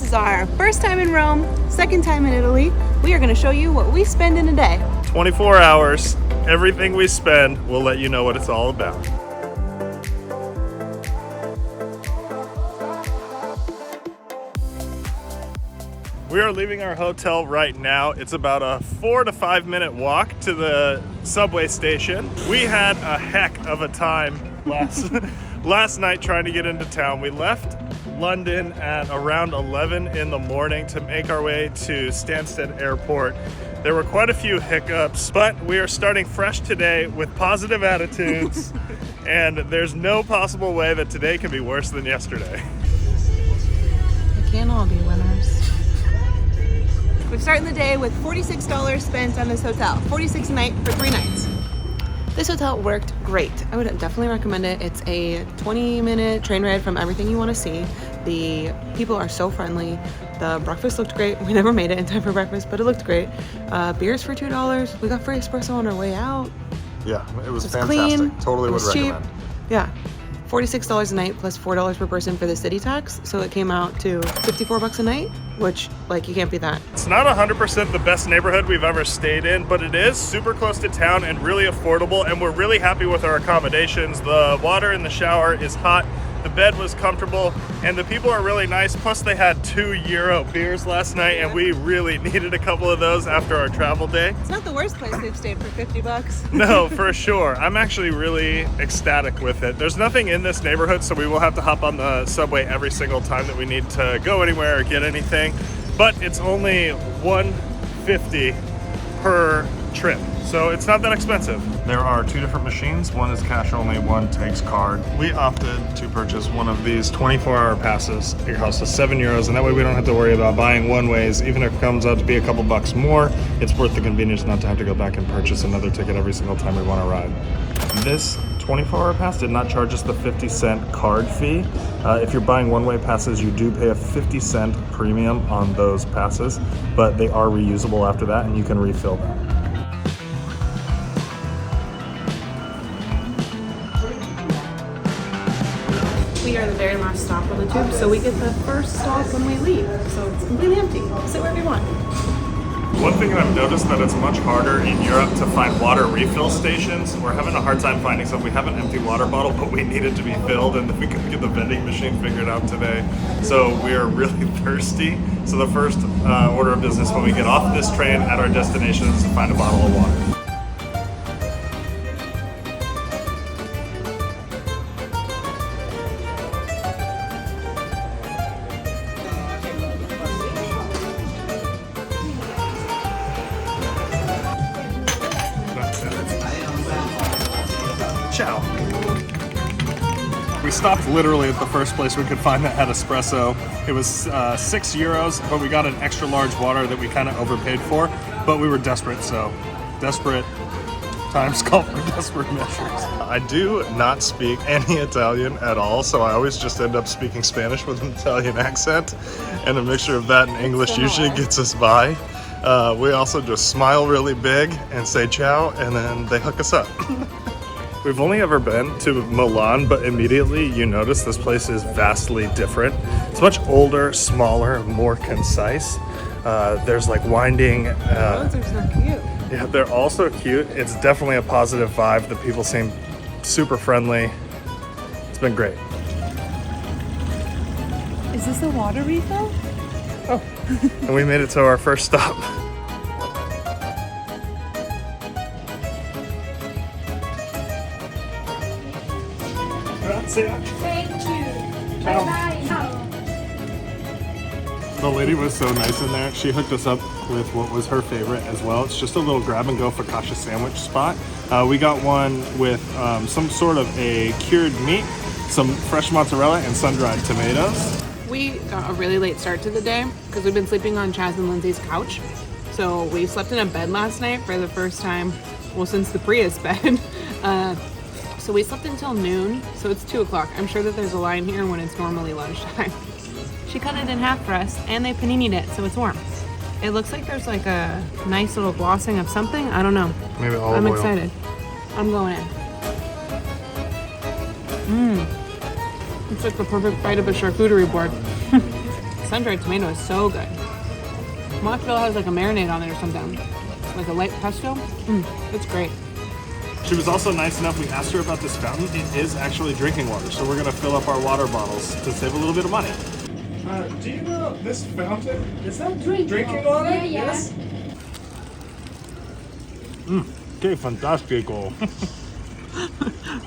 is our first time in Rome, second time in Italy. We are going to show you what we spend in a day. 24 hours, everything we spend, we'll let you know what it's all about. We are leaving our hotel right now. It's about a 4 to 5 minute walk to the subway station. We had a heck of a time last night trying to get into town. We left London at around 11 in the morning to make our way to Stansted Airport. There were quite a few hiccups, but we are starting fresh today with positive attitudes, and there's no possible way that today can be worse than yesterday. We can't all be winners. We're starting the day with $46 spent on this hotel. $46 a night for 3 nights. This hotel worked great. I would definitely recommend it. It's a 20-minute train ride from everything you want to see. The people are so friendly. The breakfast looked great. We never made it in time for breakfast, but it looked great. Beers for $2. We got free espresso on our way out. Yeah, it was fantastic. Clean. Totally would recommend. Cheap. Yeah. $46 a night plus $4 per person for the city tax. So it came out to $54 a night, which, like, you can't beat that. It's not 100% the best neighborhood we've ever stayed in, but it is super close to town and really affordable, and we're really happy with our accommodations. The water in the shower is hot, the bed was comfortable, and the people are really nice. Plus they had €2 beers last night, and we really needed a couple of those after our travel day. It's not the worst place they've stayed for $50. No, for sure. I'm actually really ecstatic with it. There's nothing in this neighborhood, so we will have to hop on the subway every single time that we need to go anywhere or get anything, but it's only $150 per trip, so it's not that expensive. There are 2 different machines. One is cash only, one takes card. We opted to purchase one of these 24-hour passes. It costs us €7, and that way we don't have to worry about buying one-ways. Even if it comes out to be a couple bucks more, it's worth the convenience not to have to go back and purchase another ticket every single time we want to ride. This 24-hour pass did not charge us the 50-cent card fee. If you're buying one-way passes, you do pay a 50-cent premium on those passes, but they are reusable after that, and you can refill them. We are the very last stop on the tube, so we get the first stop when we leave. So it's completely empty. Sit wherever you want. One thing that I've noticed that it's much harder in Europe to find water refill stations. We're having a hard time finding some. We have an empty water bottle, but we need it to be filled, and we couldn't get the vending machine figured out today. So we are really thirsty. So the first order of business when we get off this train at our destination is to find a bottle of water. Ciao. We stopped literally at the first place we could find that had espresso. It was €6, but we got an extra large water that we kind of overpaid for, but we were desperate, so desperate times call for desperate measures. I do not speak any Italian at all, so I always just end up speaking Spanish with an Italian accent, and a mixture of that and English usually gets us by. We also just smile really big and say ciao, and then they hook us up. We've only ever been to Milan, but immediately you notice this place is vastly different. It's much older, smaller, more concise. There's like winding... Those are so cute. Yeah, they're also cute. It's definitely a positive vibe. The people seem super friendly. It's been great. Is this a water refill? Oh, and we made it to our first stop. Thank you. Bye-bye. The lady was so nice in there. She hooked us up with what was her favorite as well. It's just a little grab-and-go focaccia sandwich spot. We got one with some sort of a cured meat, some fresh mozzarella, and sun-dried tomatoes. We got a really late start to the day because we've been sleeping on Chaz and Lindsay's couch. So we slept in a bed last night for the first time, well, since the Prius bed. So we slept until noon, so it's 2 o'clock. I'm sure that there's a line here when it's normally lunchtime. She cut it in half for us, and they panini'd it, so it's warm. It looks like there's like a nice little glossing of something. I don't know. Maybe olive oil. I'm excited. I'm going in. It's like the perfect bite of a charcuterie board. sun-dried tomato is so good. Mozzarella has like a marinade on it or something. Like a light pesto. It's great. She was also nice enough, we asked her about this fountain. It is actually drinking water, so we're gonna fill up our water bottles to save a little bit of money. Do you know this fountain? Is that drinking water? Yeah, yeah. Yes. Que fantastico.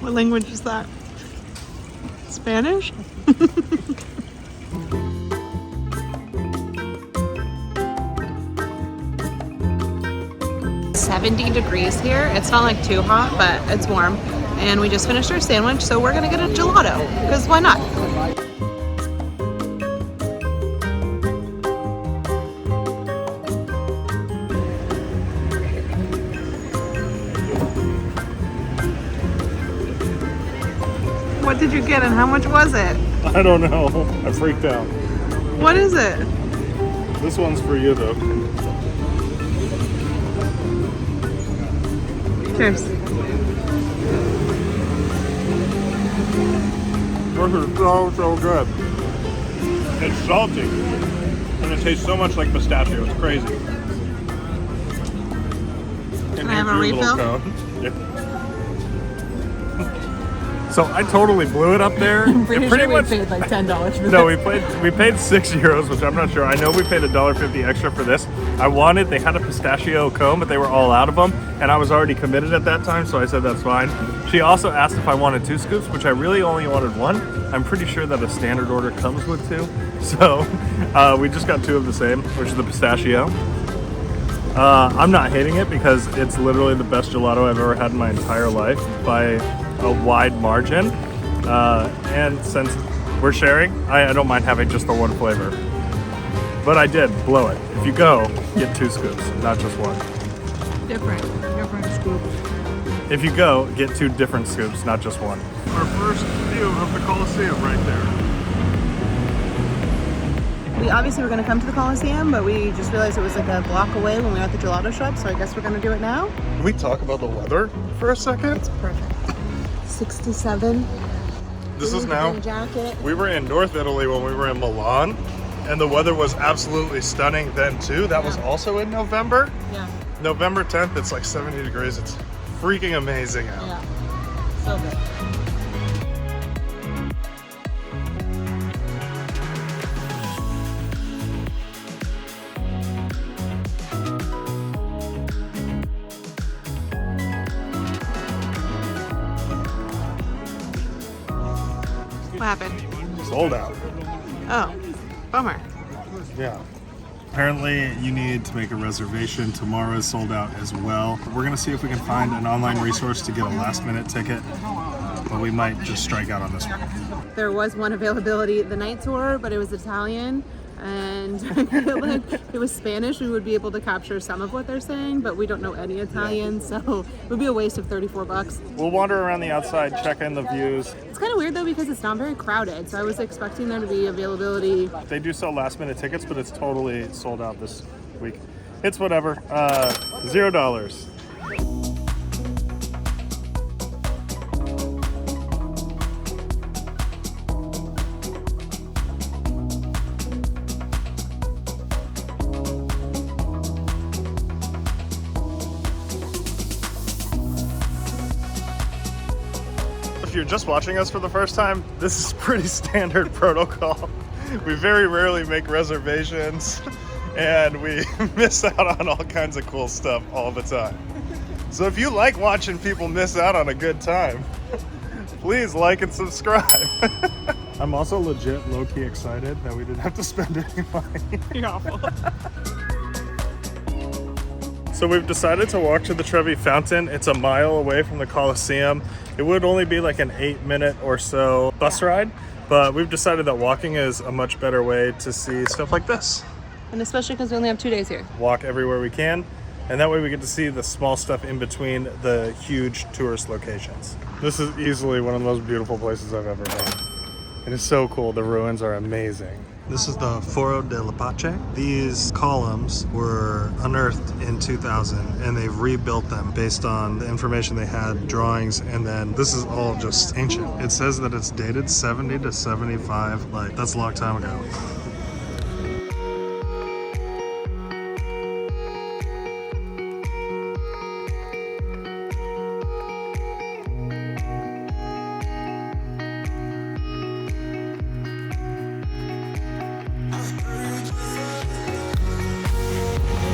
What language is that? Spanish? 70 degrees here. It's not like too hot, but it's warm. And we just finished our sandwich, so we're gonna get a gelato, because why not? What did you get and how much was it? I don't know. I freaked out. What is it? This one's for you though. Cheers. This is so good. It's salty. And it tastes so much like pistachio. It's crazy. Can I have a refill? So I totally blew it up there. I'm pretty sure we paid like $10 for this. No, we paid €6, which I'm not sure. I know we paid $1.50 extra for this. They had a pistachio cone, but they were all out of them, and I was already committed at that time, so I said that's fine. She also asked if I wanted 2 scoops, which I really only wanted 1. I'm pretty sure that a standard order comes with 2, so we just got 2 of the same, which is the pistachio. I'm not hating it because it's literally the best gelato I've ever had in my entire life by a wide margin, and since we're sharing, I don't mind having just the 1 flavor, but I did blow it. If you go, get 2 scoops, not just 1. Different scoops. If you go, get 2 different scoops, not just 1. Our first view of the Colloseum right there. We obviously were going to come to the Colloseum, but we just realized it was like a block away when we were at the gelato shop, so I guess we're going to do it now. Can we talk about the weather for a second? It's perfect. 67. This is now, jacket. we were in North Italy when we were in Milan, and the weather was absolutely stunning then too. That was also in November. Yeah. November 10th, it's like 70 degrees. It's freaking amazing out. Yeah. So good. What happened? Sold out. Oh, bummer. Yeah. Apparently you need to make a reservation. Tomorrow is sold out as well. We're gonna see if we can find an online resource to get a last minute ticket, but we might just strike out on this one. There was one availability, the night tour, but it was Italian, and I feel like if it was Spanish, we would be able to capture some of what they're saying, but we don't know any Italian, so it would be a waste of $34. We'll wander around the outside, check in the views. It's kind of weird though because it's not very crowded, so I was expecting there to be availability. They do sell last minute tickets, but it's totally sold out this week. It's whatever. $0. If you're just watching us for the first time, this is pretty standard protocol. We very rarely make reservations, and we miss out on all kinds of cool stuff all the time. So if you like watching people miss out on a good time, please like and subscribe. I'm also legit low-key excited that we didn't have to spend any money. You're awful. So we've decided to walk to the Trevi Fountain. It's a mile away from the Colloseum. It would only be like an 8-minute or so bus ride, but we've decided that walking is a much better way to see stuff like this. And especially because we only have 2 days here. Walk everywhere we can, and that way we get to see the small stuff in between the huge tourist locations. This is easily one of the most beautiful places I've ever been. It is so cool. The ruins are amazing. This is the Foro della Pace. These columns were unearthed in 2000 and they've rebuilt them based on the information they had, drawings, and then this is all just ancient. It says that it's dated 70 to 75, like that's a long time ago.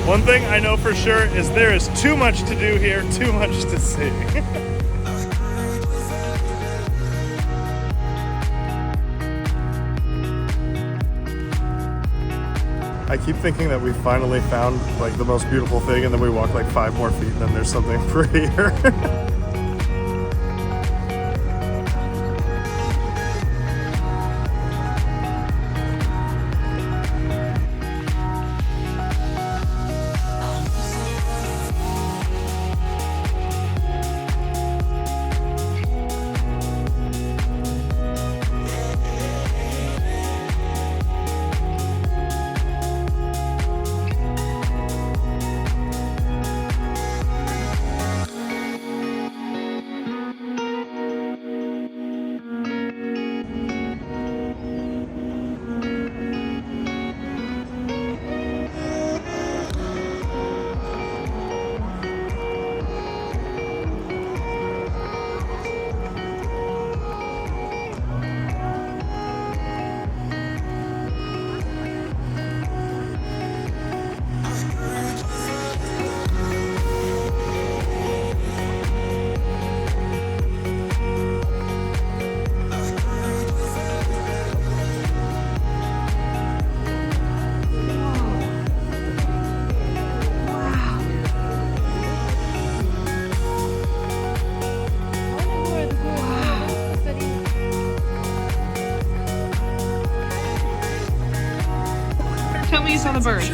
One thing I know for sure is there is too much to do here, too much to see. I keep thinking that we finally found like the most beautiful thing, and then we walk like 5 more feet and then there's something prettier. Tell me you saw the birds.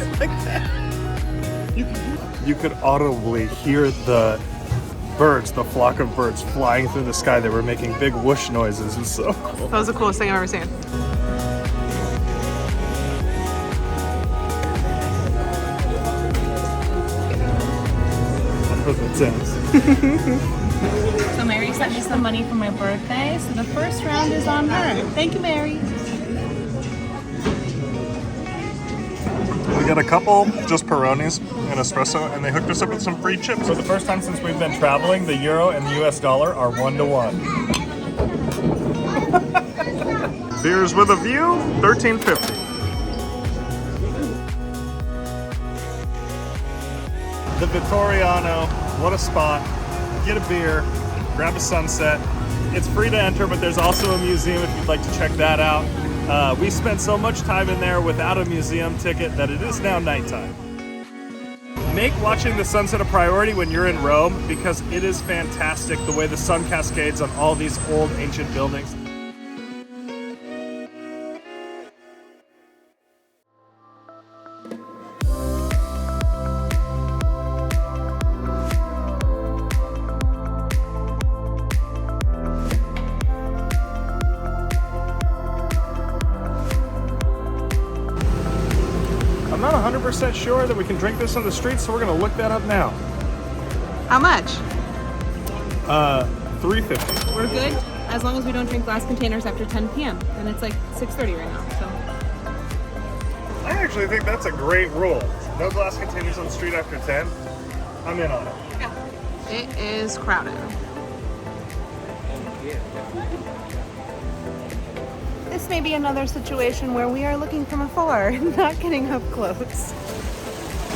You could audibly hear the birds, the flock of birds flying through the sky. They were making big whoosh noises. It's so cool. That was the coolest thing I've ever seen. That's what it sounds. So Mary sent me some money for my birthday, so the first round is on her. Thank you, Mary. We got a couple just Peronis and espresso, and they hooked us up with some free chips. For the first time since we've been traveling, the euro and the US dollar are 1 to 1. Beers with a view, $13.50. The Vittoriano, what a spot. Get a beer, grab a sunset. It's free to enter, but there's also a museum if you'd like to check that out. We spent so much time in there without a museum ticket that it is now nighttime. Make watching the sunset a priority when you're in Rome, because it is fantastic the way the sun cascades on all these old ancient buildings. I'm not 100% sure that we can drink this on the street, so we're gonna look that up now. How much? $3.50. We're good as long as we don't drink glass containers after 10 p.m. And it's like 6:30 right now, so. I actually think that's a great rule. No glass containers on the street after 10. I'm in on it. Yeah. It is crowded. This may be another situation where we are looking from afar, not getting up close.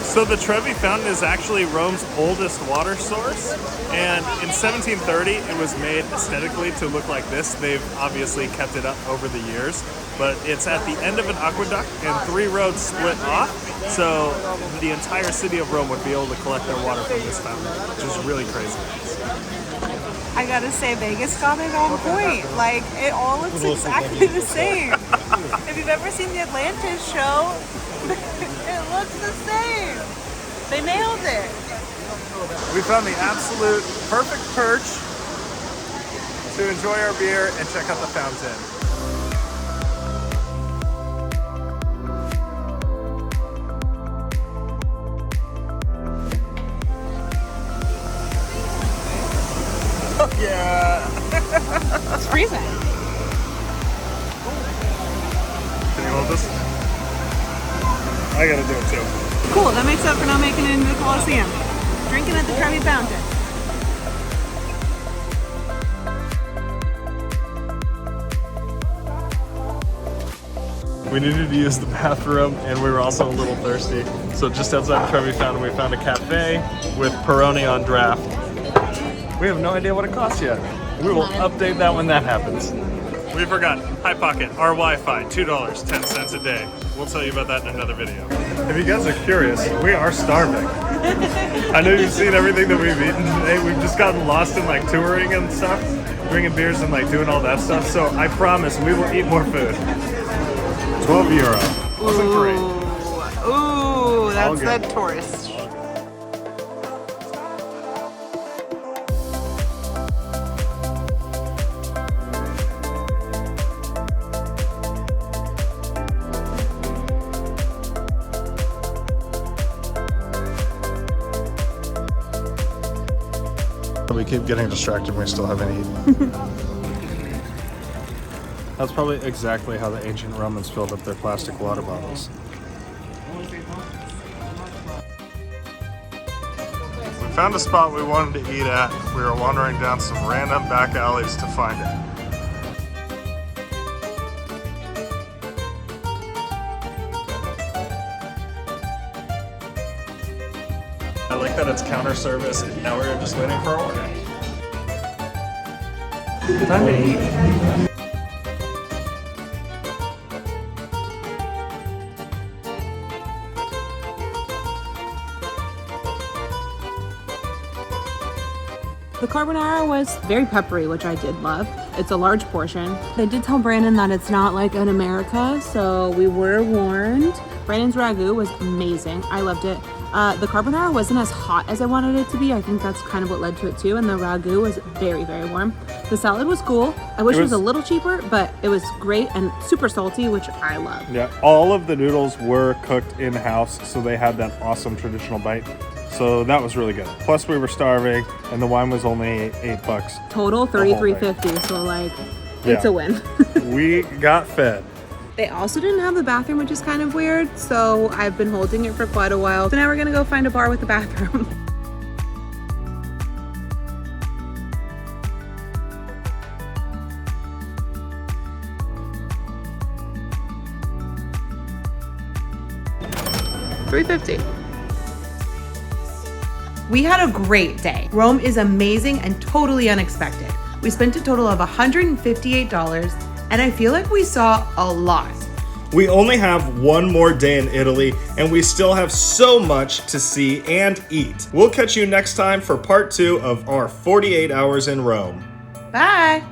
So the Trevi Fountain is actually Rome's oldest water source, and in 1730 it was made aesthetically to look like this. They've obviously kept it up over the years, but it's at the end of an aqueduct and 3 roads split off, so the entire city of Rome would be able to collect their water from this fountain, which is really crazy. I gotta say, Vegas got it on point. Like, it all looks exactly the same. If you've ever seen the Atlantis show, it looks the same. They nailed it. We found the absolute perfect perch to enjoy our beer and check out the fountain. Oh yeah! It's freezing. Can you hold this? I gotta do it too. Cool, that makes up for not making it into the Colloseum. Drinking at the Trevi Fountain. We We needed to use the bathroom, and we were also a little thirsty. So just outside of Trevi Fountain, we found a cafe with Peroni on draft. We have no idea what it costs yet. We will update that when that happens. We forgot, HIPPOCKET, our Wi-Fi, $2.10 a day. We'll tell you about that in another video. If you guys are curious, we are starving. I know you've seen everything that we've eaten today. We've just gotten lost in like touring and stuff, bringing beers and like doing all that stuff. So I promise we will eat more food. 12 euro. Wasn't great. Ooh, that's good. the tourist. We keep getting distracted and we still haven't eaten. That's probably exactly how the ancient Romans filled up their plastic water bottles. We found a spot we wanted to eat at. We were wandering down some random back alleys to find it. I like that it's counter service, and now we're just waiting for our order. Time to eat. The carbonara was very peppery, which I did love. It's a large portion. They did tell Brandon that it's not like in America, so we were warned. Brandon's ragu was amazing. I loved it. The carbonara wasn't as hot as I wanted it to be. I think that's kind of what led to it too. And the ragu was very, very warm. The salad was cool. I wish it was a little cheaper, but it was great and super salty, which I love. Yeah, all of the noodles were cooked in-house, so they had that awesome traditional bite. So that was really good. Plus we were starving, and the wine was only $8. Total $33.50. So like, it's a win. We got fed. They also didn't have the bathroom, which is kind of weird. So I've been holding it for quite a while. So now we're gonna go find a bar with a bathroom. $3.50. We had a great day. Rome is amazing and totally unexpected. We spent a total of $158, and I feel like we saw a lot. We only have one more day in Italy, and we still have so much to see and eat. We'll catch you next time for part 2 of our 48 hours in Rome. Bye.